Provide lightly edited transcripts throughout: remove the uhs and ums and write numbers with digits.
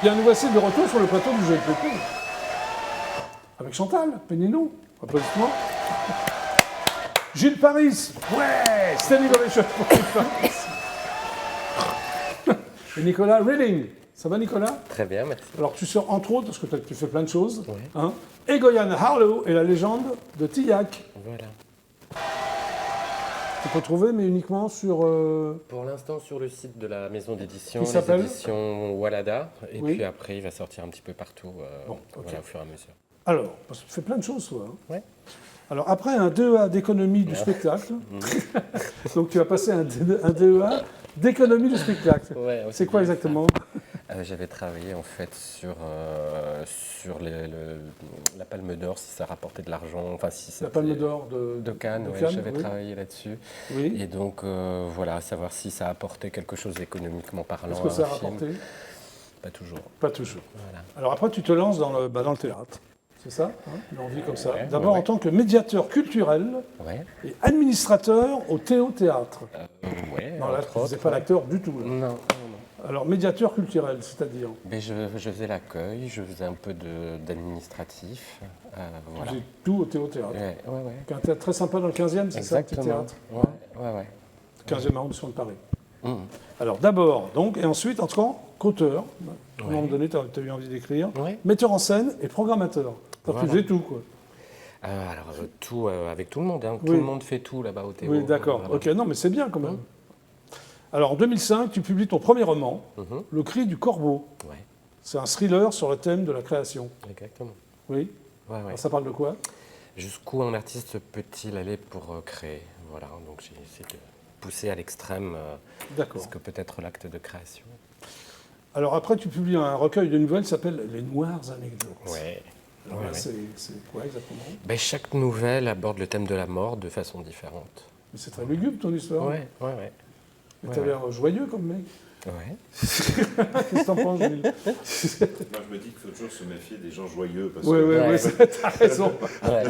Bien, nous voici de retour sur le plateau du jeu de Pépé. Avec Chantal Péninon, applaudissements. Gilles Paris, ouais, standing ovation pour Gilles Paris. Et Nicolas Reading, ça va Nicolas? Très bien, merci. Alors tu sors entre autres, parce que tu fais plein de choses, Ouais. hein, Egoyan Harlow et la légende de Tillac. Voilà. Tu peux trouver, mais uniquement sur... Pour l'instant, sur le site de la maison d'édition, Qui les s'appelle éditions Walada. Et Oui. puis après, il va sortir un petit peu partout Bon, ok. voilà, au fur et à mesure. Alors, parce que tu fais plein de choses, toi. Hein. Ouais. Alors, après un DEA d'économie du spectacle, donc tu as passé un DEA d'économie du spectacle. Ouais, C'est quoi exactement? J'avais travaillé en fait sur la Palme d'Or, si ça rapportait de l'argent. Enfin, si La c'était- Palme d'Or de Cannes, de ouais, Cannes, j'avais oui. travaillé là-dessus. Oui. Et donc, voilà, savoir si ça apportait quelque chose économiquement parlant Est-ce que à ça a un film. rapporté? Pas toujours. Pas toujours. Voilà. Alors après, tu te lances dans le théâtre. C'est ça, hein, une envie comme ça. Ouais, D'abord ouais. en tant que médiateur culturel Ouais. et administrateur au Théâtre. Ouais, Non, là, entre tu ne faisais autres, pas ouais. l'acteur du tout. Là. Non, non. Alors, médiateur culturel, c'est-à-dire Mais je faisais l'accueil, je faisais un peu d'administratif. Voilà. tu faisais tout au Théâtre. Ouais. Un théâtre très sympa dans le 15e, c'est ça, Exactement. théâtre Ouais. 15e arrondissement de Paris. Mmh. Alors d'abord, donc, et ensuite, en tant qu'auteur, à un moment donné, tu as eu envie d'écrire, Ouais. metteur en scène et programmateur. Tu Voilà. faisais tout, quoi. Tout avec tout le monde. Hein. Oui. Tout le monde fait tout là-bas au Théo. Oui, d'accord. Voilà. Ok, non, mais c'est bien quand même. Alors en 2005, tu publies ton premier roman, Mhm. Le cri du corbeau. Ouais, C'est un thriller sur le thème de la création. exactement. Oui. Ouais. Alors, ça parle de quoi? Jusqu'où un artiste peut-il aller pour créer? Voilà, donc j'ai essayé de pousser à l'extrême D'accord. ce que peut être l'acte de création. Alors après, tu publies un recueil de nouvelles qui s'appelle Les Noires Anecdotes. Ouais. Alors, Ouais, là, ouais. c'est quoi exactement? Ben, chaque nouvelle aborde le thème de la mort de façon différente. Mais c'est très lugubre ton histoire. Ouais. Mais t'as l'air joyeux comme mec. Ouais. Qu'est-ce que t'en penses, Gilles? Moi, je me dis qu'il faut toujours se méfier des gens joyeux parce Oui, que oui, t'as raison. Ouais.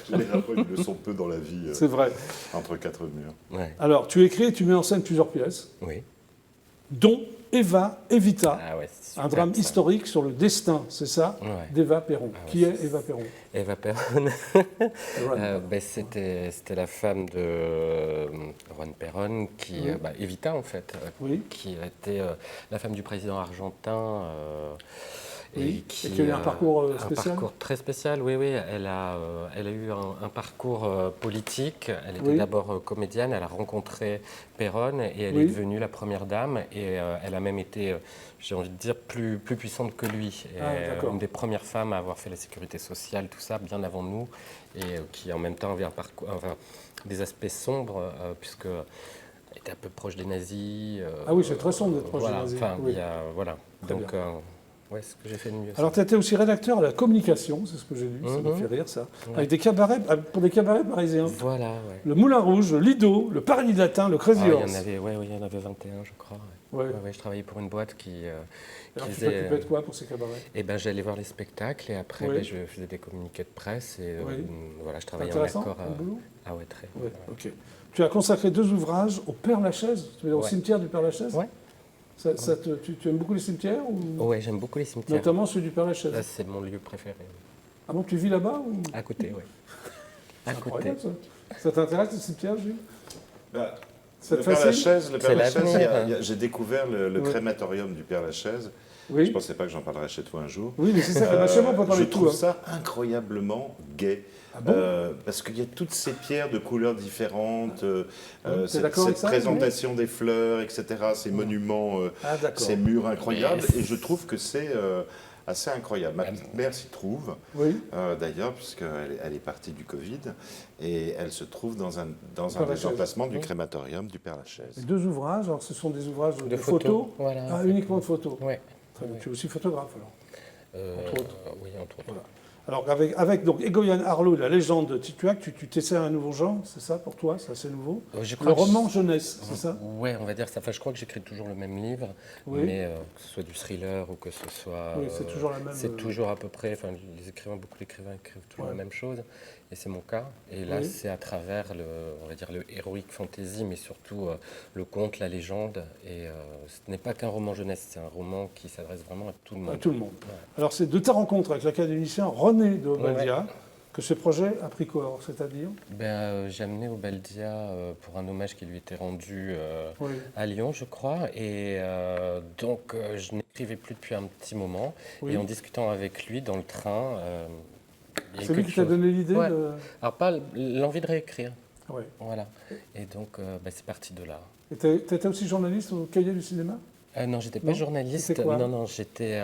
généralement, ils le sont peu dans la vie C'est vrai. entre quatre murs. Ouais. Alors, tu écris et tu mets en scène plusieurs pièces, Oui. dont Eva Evita, Ah ouais, c'est un super, drame ça. historique sur le destin, c'est ça, Ouais. d'Eva Perron. Ah ouais, Qui est Eva Perron? Eva Perron, Right. c'était la femme de Juan Perón, qui, Evita en fait, Oui. qui a été la femme du président argentin. Oui. Et qui a eu un parcours spécial. Un parcours très spécial, oui. Elle a eu un parcours politique. Elle était Oui. d'abord comédienne, elle a rencontré Perón et elle Oui. est devenue la première dame. Et elle a même été, j'ai envie de dire, plus puissante que lui. Et, d'accord. une des premières femmes à avoir fait la sécurité sociale, tout ça, bien avant nous. Et qui en même temps avait un parcours, enfin, des aspects sombres, puisque elle était un peu proche des nazis. Ah oui, c'est très sombre d'être proche voilà, des nazis. Enfin, Oui. il y a, voilà. Très Donc, bien. ouais, c'est ce que j'ai fait de mieux. Alors, tu as été aussi rédacteur à la communication, c'est ce que j'ai lu, ça me fait rire, ça. Ouais. Avec des cabarets, pour des cabarets parisiens. Voilà, ouais. Le Moulin Rouge, le Lido, le Paradis Latin, le Crazy Ah, il y Horse. en avait, il y en avait 21, je crois. Ouais. Je travaillais pour une boîte qui Alors, tu faisait. t'occupais de quoi pour ces cabarets? Et ben, j'allais voir les spectacles et après, Oui. je faisais des communiqués de presse et Oui. voilà, je C'est travaillais en intéressant, accord. le boulot? Ah ouais, très. Ouais, ok. Tu as consacré 2 ouvrages au Père-Lachaise, tu veux dire au Ouais. cimetière du Père-Lachaise? Ouais. Tu aimes beaucoup les cimetières ou... Ouais, j'aime beaucoup les cimetières. Notamment celui du Père-Lachaise. Là, c'est mon lieu préféré. Ah bon, tu vis là-bas ou... À côté, oui. C'est À côté. incroyable, ça. Ça t'intéresse le cimetière, Gilles? Bah, Ça te le Père fascine? Lachaise, C'est l'avenir. j'ai découvert le Ouais. crématorium du Père Lachaise. Je Oui. ne pensais pas que j'en parlerai chez toi un jour. Oui, mais c'est ça, bah, chez moi, pas dans Je les trouve coups. Hein. ça incroyablement gai. Ah bon Parce qu'il y a toutes ces pierres de couleurs différentes, T'es cette, d'accord avec cette ça, présentation des fleurs, etc., ces monuments, Ah, d'accord. ces murs incroyables, Yes. et je trouve que c'est assez incroyable. Ma petite mère s'y trouve, Oui. d'ailleurs, puisqu'elle est partie du Covid, et elle se trouve dans un Père des Lachaise. emplacements du crématorium du Père Lachaise. Les 2 ouvrages, alors ce sont des ouvrages de, De photos. photos, voilà. Ah, uniquement de photos. Ouais. Très bien. Tu es aussi photographe, alors. Entre autres. Oui, entre autres. Voilà. Alors, avec donc Egoyan Harlow, la légende de Tituac, tu t'essaies un nouveau genre, c'est ça pour toi? C'est assez nouveau? Je Le crois que roman jeunesse, c'est ça? Ouais, on va dire ça. Enfin, je crois que j'écris toujours le même livre, Oui. mais que ce soit du thriller ou que ce soit. Oui, c'est toujours la même. C'est toujours à peu près. Enfin, beaucoup d'écrivains écrivent toujours Ouais. la même chose. et c'est mon cas. Et là, Oui. c'est à travers on va dire le heroic fantasy, mais surtout le conte, la légende. Et ce n'est pas qu'un roman jeunesse, c'est un roman qui s'adresse vraiment à tout le À monde. tout le monde. Ouais. Alors, c'est de ta rencontre avec l'académicien René de Obeldia Ouais. que ce projet a pris corps, c'est-à-dire J'ai amené Obeldia pour un hommage qui lui était rendu Oui. à Lyon, je crois. Et donc, je n'écrivais plus depuis un petit moment. Oui. Et en discutant avec lui dans le train, il y a eu C'est lui quelque qui t'a chose. donné l'idée Ouais. de... Alors, pas l'envie de réécrire. Ouais. Voilà. Et donc, c'est parti de là. Et tu étais aussi journaliste au Cahier du cinéma? Non, j'étais Non, pas journaliste. c'était quoi? Non, j'étais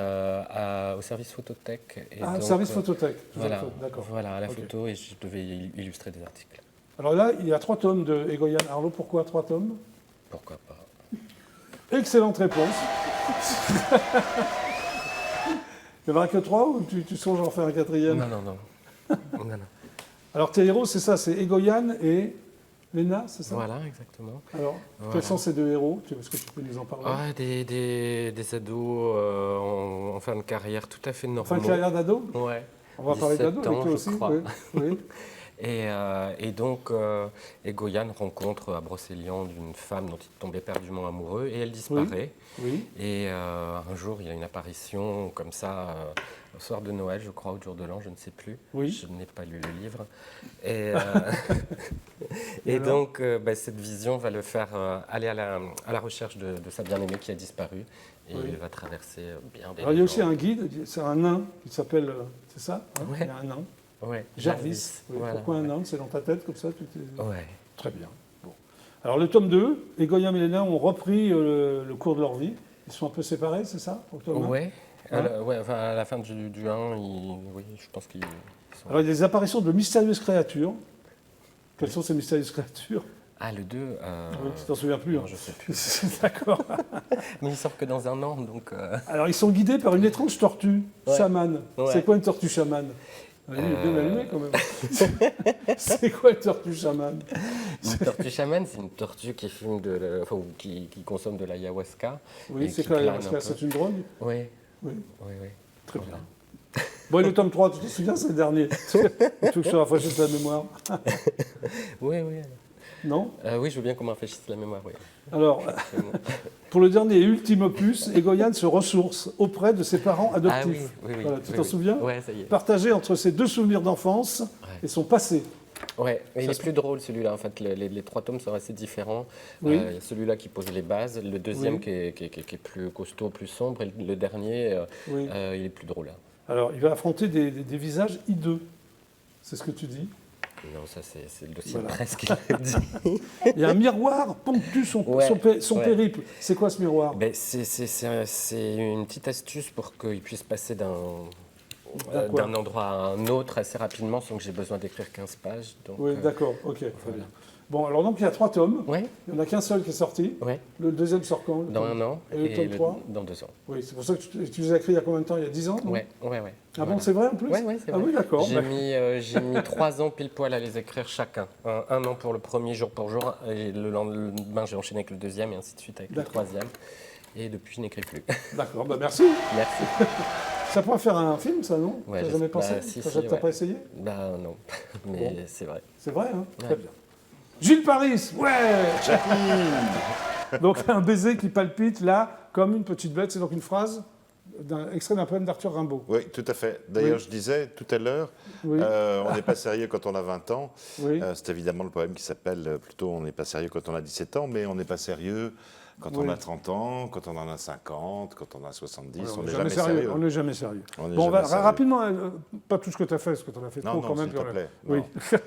au service photothèque. Et Ah, donc, service photothèque. Voilà, D'accord. voilà, à la Ok. photo, et je devais illustrer des articles. Alors là, il y a 3 tomes de Egoyan Arlo. Pourquoi 3 tomes? Pourquoi pas? Excellente réponse. Il n'y en aura que 3 ou tu songes à en faire un 4e? Non, non, non. Non, non. Alors tes héros, c'est ça, c'est Egoyan et Léna, c'est ça? Voilà, exactement. Alors, Voilà. quels sont ces 2 héros? Est-ce que tu peux nous en parler? Ah, des ados en fin de carrière tout à fait normaux. Fin de carrière d'ado? Ouais. On va parler 17 d'ado avec ans, toi je aussi. crois. Oui. Oui. Et donc, Egoyan rencontre à Brocéliande une femme dont il tombait éperdument amoureux et elle disparaît. Oui. Et un jour, il y a une apparition comme ça, au soir de Noël, je crois, au jour de l'an, je ne sais plus. Oui. Je n'ai pas lu le livre. Et, Et et alors donc, cette vision va le faire aller à la recherche de sa bien-aimée qui a disparu. Et Oui. il va traverser bien des Alors il y a aussi légendes. un guide, c'est un nain qui s'appelle, c'est ça hein? Ouais. Il y a un nain. Ouais, Jarvis. Oui. voilà. Pourquoi un nain? C'est dans ta tête comme ça Ouais. Très bien. Bon. Alors le tome 2, Egoyan et Léna ont repris le cours de leur vie. Ils sont un peu séparés, c'est ça au tome 1? Ouais. Hein Enfin, à la fin du 1, oui, je pense qu'ils sont... Alors il y a des apparitions de mystérieuses créatures. Quelles sont ces mystérieuses créatures? Ah, le 2 Oui, tu t'en souviens plus. non, Hein. je sais plus. D'accord. Mais il sort que dans un an, donc... Alors ils sont guidés par une étrange tortue, Ouais. chamane. Ouais. C'est quoi une tortue chamane? Il est bien allumé quand même. C'est quoi une tortue chamane? Une tortue chamane, c'est une tortue qui fume ou qui consomme de l'ayahuasca. Oui, Et c'est qui quoi plane parce un que peu. c'est une drogue? Oui, Oui, oui, oui. très Voilà. bien. Bon, et le tome 3, tu te souviens, c'est le dernier. Tu veux que je te rafraîchisse la mémoire? Oui, oui. Non? Oui, je veux bien qu'on m'affichisse la mémoire, oui. Alors, pour le dernier et ultime opus, Egoyan se ressource auprès de ses parents adoptifs. Ah oui, oui, oui. Voilà, tu oui, t'en oui. souviens? Ouais, ça y est. Partagé entre ses 2 souvenirs d'enfance et son passé. Ouais, et il Ça est se- plus drôle celui-là. En fait, les 3 tomes sont assez différents. Oui. Il y a celui-là qui pose les bases, le deuxième Oui. qui est plus costaud, plus sombre, et le dernier, Oui. il est plus drôle. Alors, il va affronter des visages hideux. C'est ce que tu dis. Non, ça c'est le dossier Voilà. de presse qui l'a dit. Il y a un miroir ponctue son Ouais, ouais. périple. C'est quoi ce miroir? Ben, c'est une petite astuce pour qu'il puisse passer quoi d'un endroit à un autre assez rapidement sans que j'ai besoin d'écrire 15 pages. Donc, Oui, d'accord, ok, très voilà. bien. Bon, alors donc il y a 3 tomes. Ouais, Il n'y en a qu'un seul qui est sorti. ouais. Le deuxième sort quand? le Dans tome- un an Et le tome 3? dans 2 ans. Oui, c'est pour ça que tu les as écrits il y a combien de temps? Il y a 10 ans? non Ouais. Ah Voilà. bon, c'est vrai en plus? Ouais, c'est Ah vrai. oui, d'accord. J'ai mis 3 ans pile poil à les écrire chacun. Un an pour le premier, jour pour jour, et le lendemain j'ai enchaîné avec le deuxième et ainsi de suite avec le D'accord. troisième. Et depuis je n'écris plus. D'accord, bah merci. Merci. Ça pourrait faire un film, ça, non? Ouais, T'as jamais pensé? si, T'as si, t'as ouais. pas essayé? Ben non, mais Bon. c'est vrai. C'est vrai, hein? Très Ouais. bien. Gilles Paris, ouais! Donc un baiser qui palpite là, comme une petite bête, c'est donc une phrase, extrait d'un poème d'Arthur Rimbaud. Oui, tout à fait. D'ailleurs, Oui. je disais tout à l'heure, Oui, on n'est pas sérieux quand on a 20 ans. oui, C'est évidemment le poème qui s'appelle plutôt On n'est pas sérieux quand on a 17 ans, mais on n'est pas sérieux quand Oui. on a 30 ans, quand on en a 50, quand on a 70. Ouais, on n'est jamais sérieux. On n'est jamais sérieux. On n'est Bon, on va jamais sérieux. rapidement, pas tout ce que tu as fait, parce que tu en as fait Non, trop quand non, même. s'il te puis on a- plaît. Oui,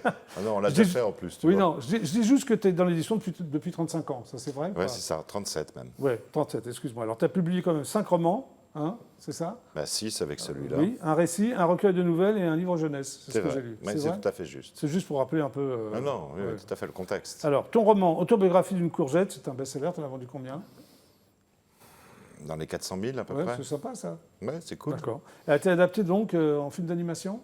Ah non, on l'a Je déjà dis- fait en plus. Tu oui vois. non, je dis juste que tu es dans l'édition depuis 35 ans, ça c'est vrai? ou Ouais, pas c'est ça, 37 même. Ouais, 37, excuse-moi. Alors tu as publié quand même 5 romans, hein, c'est ça? Bah 6 avec celui-là. Oui, un récit, un recueil de nouvelles et un livre jeunesse, c'est ce C'est que j'ai vrai. lu. Mais C'est c'est vrai? tout à fait juste. C'est juste pour rappeler un peu... Non, non, oui, ouais. tout à fait le contexte. Alors, ton roman, Autobiographie d'une courgette, c'est un best-seller, tu en as vendu combien? Dans les 400 000 à peu Ouais, près. c'est sympa ça. Ouais, c'est cool. D'accord. Elle a été adaptée donc en film d'animation?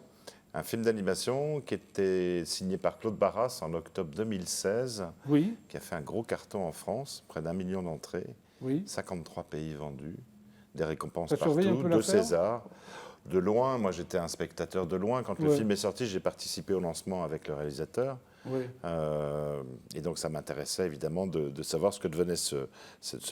Un film d'animation qui était signé par Claude Barras en octobre 2016, Oui, qui a fait un gros carton en France, près d'1 million d'entrées, oui. 53 pays vendus, des récompenses T'as surveillé un partout, peu 2 l'affaire Césars. de loin. Moi, j'étais un spectateur de loin. Quand le Ouais. film est sorti, j'ai participé au lancement avec le réalisateur. Oui. Et donc, ça m'intéressait évidemment de savoir ce que devenait ce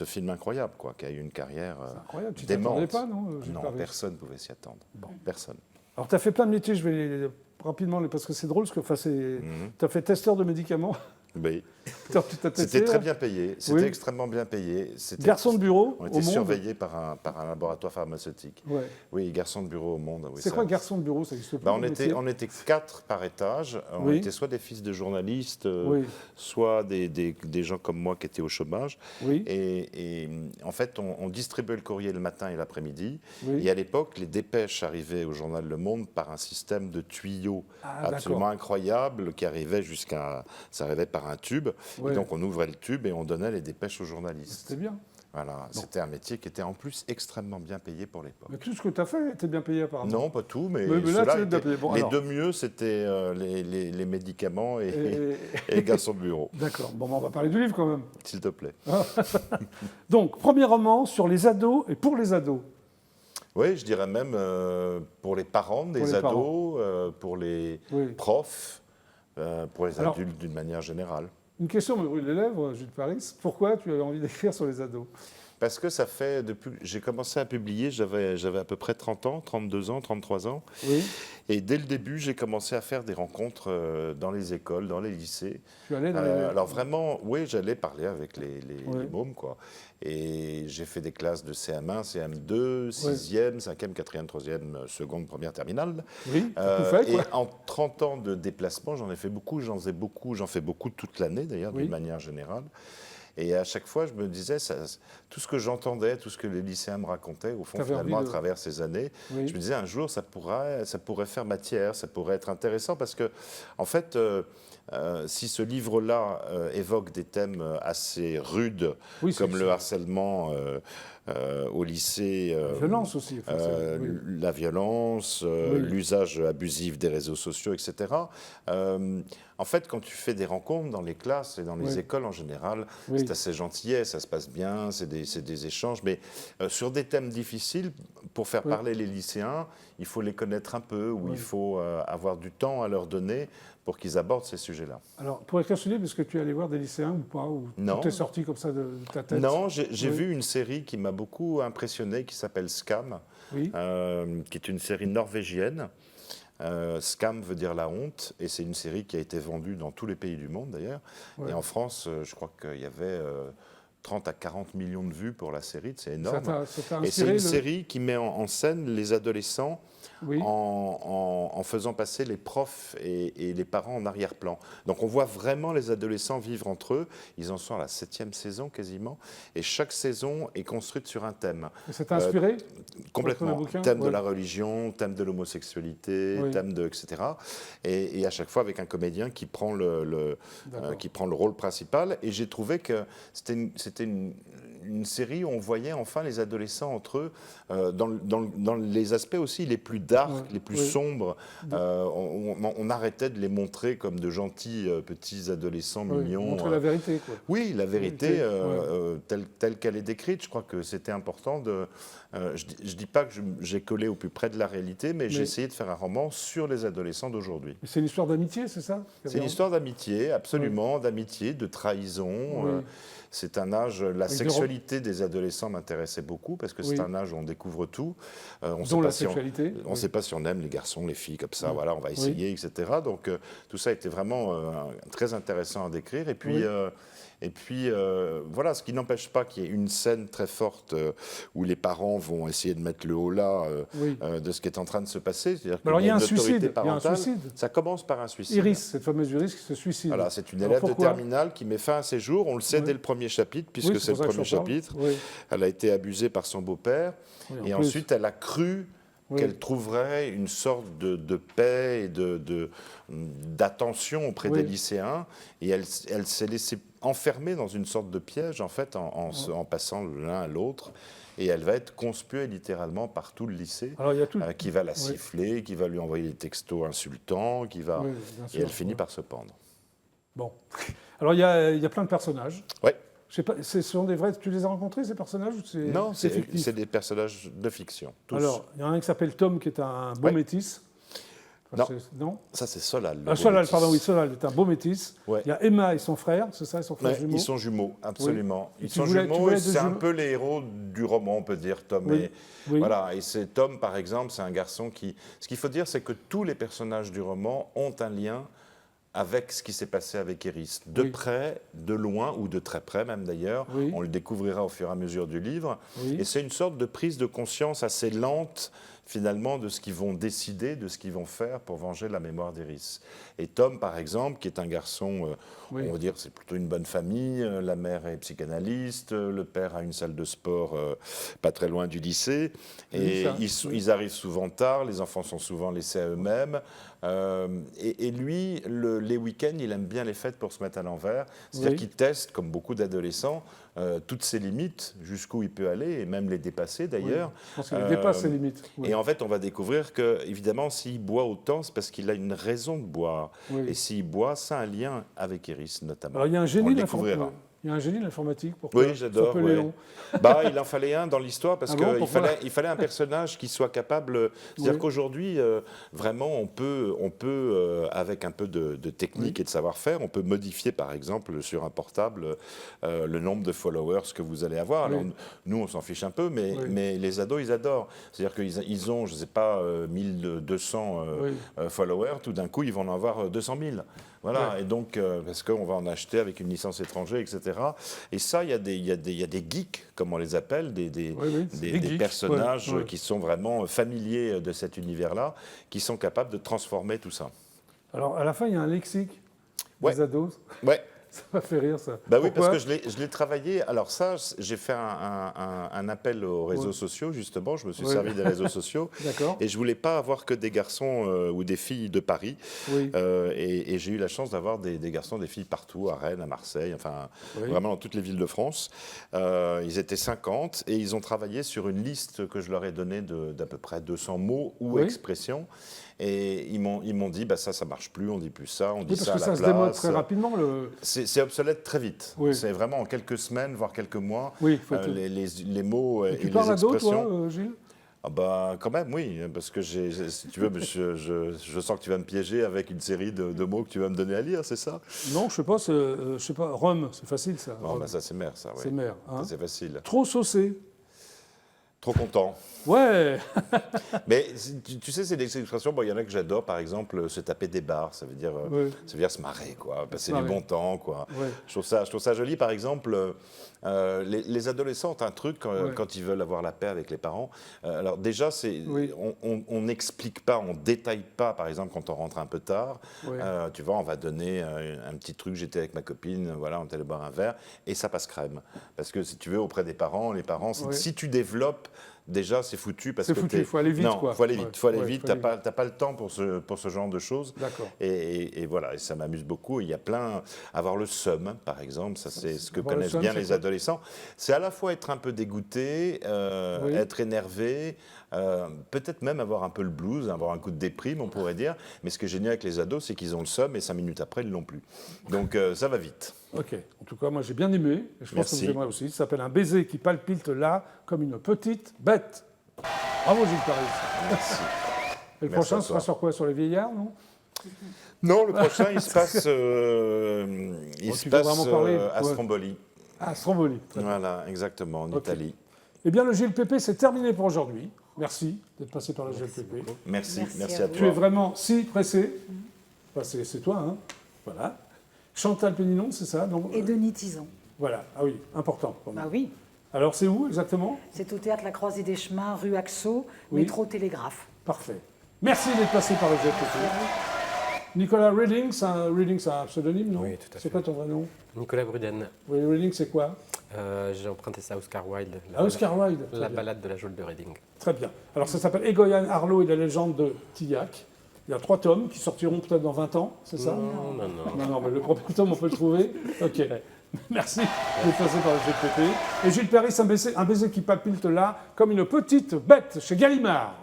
film incroyable, quoi, qui a eu une carrière C'est incroyable. Tu démente. t'attendais pas, non, Gilles Non, Paris personne ne pouvait s'y attendre. Bon. Personne. Alors, tu as fait plein de métiers. Je vais rapidement, parce que c'est drôle, parce que Mhm. tu as fait testeur de médicaments. Oui. Tu t'as testé, C'était très là. bien payé. C'était Oui. extrêmement bien payé. C'était- Garçon de bureau On au était Monde. surveillés par un laboratoire pharmaceutique. Ouais. Oui, garçon de bureau au Monde. Oui, C'est ça- quoi garçon de bureau? Ça existe pas. On était 4 par étage. On Oui. était soit des fils de journalistes, Oui. soit des gens comme moi qui étaient au chômage. Oui. Et en fait, on distribuait le courrier le matin et l'après-midi. Oui. Et à l'époque, les dépêches arrivaient au journal Le Monde par un système de tuyaux Ah, absolument d'accord. incroyable qui arrivait jusqu'à... Ça arrivait par un tube. Ouais. Et donc, on ouvrait le tube et on donnait les dépêches aux journalistes. C'était bien. Voilà, c'était un métier qui était en plus extrêmement bien payé pour l'époque. Mais tout ce que tu as fait était bien payé apparemment. Non, pas tout, mais, Mais là, ceux-là tu es bien étaient- payé. Bon, les alors. deux mieux, c'était les médicaments et, Et- et garçon de bureau, D'accord. Bon, on va parler du livre quand même. s'il te plaît. Donc, premier roman sur les ados et pour les ados. Oui, je dirais même pour les parents des les ados, parents. pour les Oui. profs, pour les Alors- adultes d'une manière générale. Une question me brûle les lèvres, Jules Paris. Pourquoi tu as envie d'écrire sur les ados? Parce que ça fait, depuis que j'ai commencé à publier, j'avais à peu près 30 ans, 32 ans, 33 ans. Oui. Et dès le début, j'ai commencé à faire des rencontres dans les écoles, dans les lycées. Tu allais dans les... Alors vraiment, oui, j'allais parler avec les Ouais. mômes, quoi. Et j'ai fait des classes de CM1, CM2, 6e, 5e, 4e, 3e, seconde, première, terminale. Oui, tu as tout fait, Et quoi. en 30 ans de déplacement, j'en ai fait beaucoup, j'en fais beaucoup toute l'année d'ailleurs, Oui. d'une manière générale. Et à chaque fois, je me disais, tout ce que j'entendais, tout ce que les lycéens me racontaient, au fond, T'avais finalement, à envie de- travers ces années, Oui. je me disais, un jour, ça pourrait faire matière, ça pourrait être intéressant, parce que, en fait, si ce livre-là évoque des thèmes assez rudes, Oui, c'est- comme le harcèlement au lycée, La violence aussi. enfin, c'est- oui. la violence, Oui. l'usage abusif des réseaux sociaux, etc. En fait, quand tu fais des rencontres dans les classes et dans les Oui. écoles en général, Oui. c'est assez gentillet, ça se passe bien, c'est des échanges, mais sur des thèmes difficiles, pour faire Oui. parler les lycéens, il faut les connaître un peu, ou Oui. il faut avoir du temps à leur donner pour qu'ils abordent ces sujets-là. Alors, pour écrire ce livre, est-ce que tu es allé voir des lycéens ou pas? Ou Non. tout est sorti comme ça de ta tête? Non, j'ai Oui. vu une série qui m'a beaucoup impressionné, qui s'appelle Scam, Oui. qui est une série norvégienne. Scam veut dire la honte, et c'est une série qui a été vendue dans tous les pays du monde d'ailleurs. Ouais. Et en France, je crois qu'il y avait 30 à 40 millions de vues pour la série, c'est Ça énorme. t'a Et c'est inspiré une série qui met en scène les adolescents Oui. en faisant passer les profs et les parents en arrière-plan. Donc on voit vraiment les adolescents vivre entre eux. Ils en sont à la 7e saison quasiment. Et chaque saison est construite sur un thème. Et ça t'a inspiré? Complètement. le bouquin, Thème de ouais. la religion, thème de l'homosexualité, Oui. thème de... etc. Et à chaque fois avec un comédien qui prend D'accord. qui prend le rôle principal. Et j'ai trouvé que c'était une série où on voyait enfin les adolescents entre eux, dans les aspects aussi les plus dark, Ouais. les plus Oui. sombres. On arrêtait de les montrer comme de gentils petits adolescents Oui, mignons. montrer la vérité, quoi. Oui, la vérité Ouais. telle qu'elle est décrite. Je crois que c'était important de... je ne dis pas que j'ai collé au plus près de la réalité, mais j'ai essayé de faire un roman sur les adolescents d'aujourd'hui. Mais c'est une histoire d'amitié, c'est ça? C'est une histoire d'amitié, absolument, d'amitié, de trahison. Oui. C'est un âge, la Avec des sexualité des adolescents m'intéressait beaucoup, parce que c'est Oui. un âge où on découvre tout. On Dont la si on- sexualité. on ne sait pas si on aime les garçons, les filles, comme ça, Oui. voilà, on va essayer, etc. Donc tout ça était vraiment très intéressant à décrire. Et puis, voilà, ce qui n'empêche pas qu'il y ait une scène très forte où les parents vont essayer de mettre le holà Oui. de ce qui est en train de se passer. C'est-à-dire Alors, il y a une un autorité suicide, il y a un parentale. suicide. Ça commence par un suicide. Iris, cette fameuse Iris qui se suicide. Voilà, c'est une Alors, élève de pourquoi? terminale qui met fin à ses jours. On le sait Oui. dès le premier chapitre, puisque Oui, c'est le pour ça que premier j'en parle. chapitre. Oui. Elle a été abusée par son beau-père. Oui, en Et plus. ensuite, elle a cru Oui. qu'elle trouverait une sorte de paix et d'attention auprès Oui. des lycéens. Et elle s'est laissée enfermer dans une sorte de piège, en fait, en passant de l'un à l'autre. Et elle va être conspuée littéralement par tout le lycée, Alors, il y a tout. qui va la siffler, qui va lui envoyer des textos insultants, qui va... Oui, bien sûr. Et elle finit Oui. par se pendre. Bon. Alors, il y a plein de personnages. Oui. Je sais pas, ce sont des vrais. Tu les as rencontrés, ces personnages, ou Non, fictif? c'est des personnages de fiction. Tous. Alors, il y en a un qui s'appelle Tom, qui est un beau Ouais. métis. Non. Non. Ça, c'est Solal. le Ah, beau Solal, métis. pardon, oui, Solal est un beau métis. Ouais. Il y a Emma et son frère, c'est ça, ils sont frères Ouais, jumeaux. ils sont jumeaux, absolument. Et Ils tu sont voulais jumeaux et deux c'est un jumeaux peu les héros du roman, on peut dire, Tom. Oui. Et, Oui. voilà, et c'est Tom, par exemple, c'est un garçon qui... Ce qu'il faut dire, c'est que tous les personnages du roman ont un lien avec ce qui s'est passé avec Iris. De Oui. près, de loin, ou de très près même d'ailleurs. Oui. On le découvrira au fur et à mesure du livre. Oui. Et c'est une sorte de prise de conscience assez lente, finalement, de ce qu'ils vont décider, de ce qu'ils vont faire pour venger la mémoire d'Iris. Et Tom, par exemple, qui est un garçon, Oui. on va dire, c'est plutôt une bonne famille, la mère est psychanalyste, le père a une salle de sport pas très loin du lycée, et Oui, ça. ils arrivent souvent tard, les enfants sont souvent laissés à eux-mêmes, et lui, les week-ends, il aime bien les fêtes pour se mettre à l'envers, c'est-à-dire Oui. qu'il teste, comme beaucoup d'adolescents, toutes ses limites, jusqu'où il peut aller, et même les dépasser d'ailleurs. Je pense qu'il dépasse ses limites. Oui. Et en fait, on va découvrir que, évidemment, s'il boit autant, c'est parce qu'il a une raison de boire. Oui. Et s'il boit, ça a un lien avec Iris, notamment. Alors, il y a un On génie le de découvrira. Il y a un génie de l'informatique, pourquoi? Oui, j'adore. S'appelle ouais. Léon. Bah, il en fallait un dans l'histoire parce Ah bon, qu'il pourquoi il fallait un personnage qui soit capable. C'est-à-dire Oui. qu'aujourd'hui, vraiment, on peut avec un peu de technique Oui. et de savoir-faire, on peut modifier, par exemple, sur un portable, le nombre de followers que vous allez avoir. Alors, Oui. nous, on s'en fiche un peu, mais, Oui. mais les ados, ils adorent. C'est-à-dire qu'ils ont, je ne sais pas, 1200 Oui. followers, tout d'un coup, ils vont en avoir 200 000. Voilà, Ouais. et donc, parce qu'on va en acheter avec une licence étrangère, etc. Et ça, il y a des geeks, comme on les appelle, des Oui, c'est des geeks. personnages Ouais, ouais. qui sont vraiment familiers de cet univers-là, qui sont capables de transformer tout ça. Alors, à la fin, il y a un lexique Ouais. des ados. Ouais. Ça m'a fait rire, ça. Bah oui, parce Pourquoi que je l'ai travaillé. Alors ça, j'ai fait un appel aux réseaux Ouais. sociaux, justement. Je me suis Ouais. servi des réseaux sociaux. D'accord. Et je voulais pas avoir que des garçons ou des filles de Paris. Oui. Et j'ai eu la chance d'avoir des garçons, des filles partout, à Rennes, à Marseille, enfin Oui. vraiment dans toutes les villes de France. Ils étaient 50 et ils ont travaillé sur une liste que je leur ai donnée d'à peu près 200 mots ou Oui. expressions. Et ils m'ont dit, bah ça marche plus, on dit plus ça, on dit Oui, parce ça à que la ça place. se démode très rapidement. C'est obsolète très vite. Oui. C'est vraiment en quelques semaines, voire quelques mois, Oui, faut être- les mots et Tu les parles à d'autres, expressions. toi, Gilles? Ah bah quand même, oui, parce que si tu veux, je sens que tu vas me piéger avec une série de mots que tu vas me donner à lire, c'est ça? Non, je sais pas. Rome, c'est facile, ça. Non, Rome. bah ça c'est mère, ça, oui. C'est mère. Hein. Ça, c'est facile. Trop saucé. Trop content. Ouais. Mais tu sais, c'est des expressions, bon, il y en a que j'adore, par exemple, se taper des barres, ça veut dire se marrer, quoi, passer du marrer. bon temps, quoi. Ouais. Je trouve ça joli, par exemple, les adolescents ont un truc quand ils veulent avoir la paix avec les parents. Alors déjà, Oui. on n'explique pas, on détaille pas, par exemple, quand on rentre un peu tard. Ouais. Tu vois, on va donner un petit truc, j'étais avec ma copine, voilà, on est allé boire un verre, et ça passe crème. Parce que si tu veux, auprès des parents, les parents, Ouais. si tu développes, déjà, c'est foutu. C'est foutu, il faut aller vite, non, quoi. faut aller vite, Ouais. faut aller Ouais, vite. faut T'as aller pas le temps pour ce genre de choses. D'accord. Et voilà, et ça m'amuse beaucoup. Il y a plein... Avoir le seum, par exemple, ça c'est ce que Avoir le connaissent seum, bien c'est les quoi? adolescents. C'est à la fois être un peu dégoûté, Oui. être énervé, peut-être même avoir un peu le blues, avoir un coup de déprime, on pourrait dire. Mais ce qui est génial avec les ados, c'est qu'ils ont le seum et 5 minutes après, ils ne l'ont plus. Donc ça va vite. Ok. En tout cas, moi, j'ai bien aimé. Et je pense Merci. que vous aimerez aussi. Ça s'appelle Un baiser qui palpite là comme une petite bête. Bravo, Gilles Paris. Merci. Et le Merci prochain à sera toi. sur quoi? Sur les vieillards, non? Non, le prochain, il se passe, tu veux vraiment parler à Ouais. Stromboli. Ah, Stromboli. Très bien. Voilà, exactement, en Ok. Italie. Eh bien, le GLPP, c'est terminé pour aujourd'hui. Merci d'être passé par le GLPP. Merci, Merci merci à à vous. Tu es toi. vraiment si pressé. Enfin, c'est toi, hein. Voilà. Chantal Péninon, c'est ça donc, Et Denis Tison. Voilà. Ah oui, important. pour moi. Bah oui, Alors, c'est où exactement? c'est au théâtre La Croisée des Chemins, rue Axo, Oui. métro Télégraphe. Parfait. Merci d'être passé par le GLPP. Nicolas Reading, c'est un pseudonyme, non? Oui, tout à C'est fait. quoi ton vrai nom? Nicolas Bruden, Oui, Reading, c'est quoi? j'ai emprunté ça à Oscar Wilde. Ah, Oscar Wilde. Très La bien. balade de la geôle de Reading. Très bien. Alors, ça s'appelle Egoyan, Arlo et la légende de Tillac. Il y a 3 tomes qui sortiront peut-être dans 20 ans, c'est ça? Non, non, non. Non, mais le premier tome, on peut le trouver. Ok. Merci d'être passé par le GPP. Et Gilles Paris, un baiser qui palpite là, comme une petite bête chez Gallimard.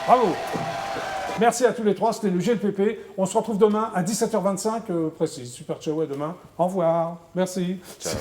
Bravo. Merci à tous les trois, c'était le GLPP. On se retrouve demain à 17h25 précis. Super ciao, à demain. Au revoir. Merci. Ciao.